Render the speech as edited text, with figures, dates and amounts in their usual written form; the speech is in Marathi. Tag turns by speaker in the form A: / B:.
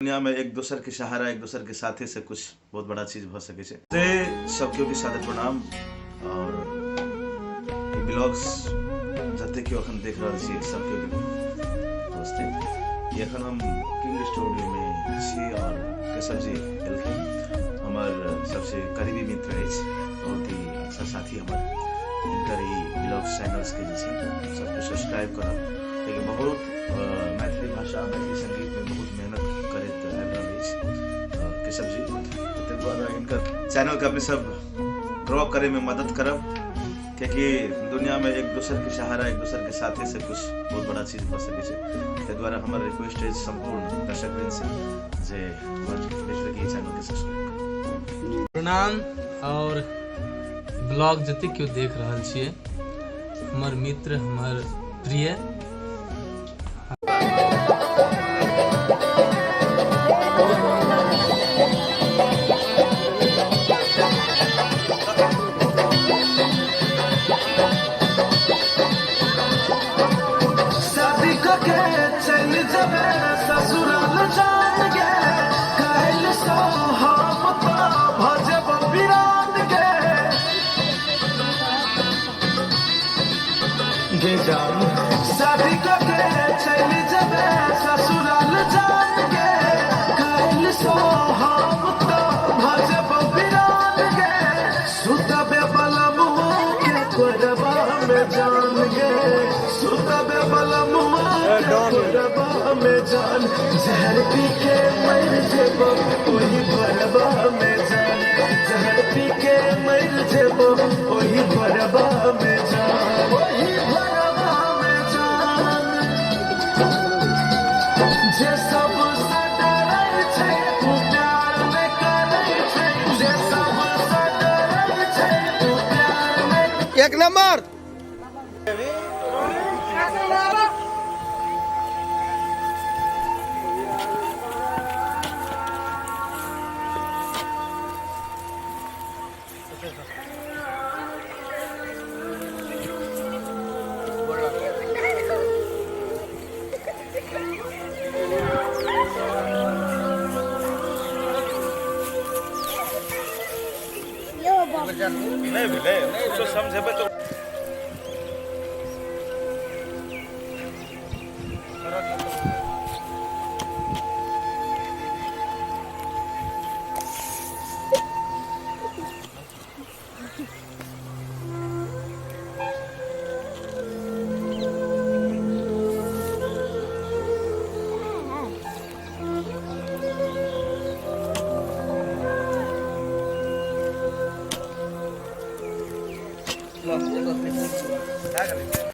A: दुनिया में एक दूसर के सहारा एक दूसर के साथी से कुछ बहुत बड़ा चीज भ सके छे। सबके भी सादर प्रणाम और ब्लॉग्स जते के अखन देख रहल छी सबके नमस्ते। एखन हम किंग स्टूडियो में छी और केशव जी एलखिन हमार सबसे करीबी मित्र अछि, बहुत ही अच्छा साथी हमार। इनकर ई ब्लॉग्स चैनल्स के जे छै सबके सब्सक्राइब करब, लेकिन बहुत मैथिली भाषा मैथिली संगीत में बहुत मेहनत करैत आबि रहल अछि केशव जी। ताहि दुआरे इनकर चैनल के अपने सब ग्रो करे में मदद करब, क्योंकि दुनिया में एक दूसर के सहारा एक दूसर के साथी से कुछ बहुत बड़ा चीज भ सके छे। ताहि दुआरे हमार रिक्वेस्ट है संपूर्ण दर्शकवृंद से जे हमर मित्र के चैनल के सब्सक्राइब करू।
B: प्रणाम। और ब्लॉग जते क्यों देख रहल छिए हमर मित्र हमर प्रिय
C: शादी को के चल जबे ससुराल जान गे, कैल सो हम तो भजब बिरान गे, सुतबे बलमुआ के कोरबा में जान गे, सुतबे बलमुआ के कोरबा में जान, जहर पी के मर जेबो ओही भरबा में जान, जहर पी के मर जेबो ओही भरबा में जान, ओही
D: एक नंबर।
A: नहीं मिले तो समझे तो
D: क्या करेंगे?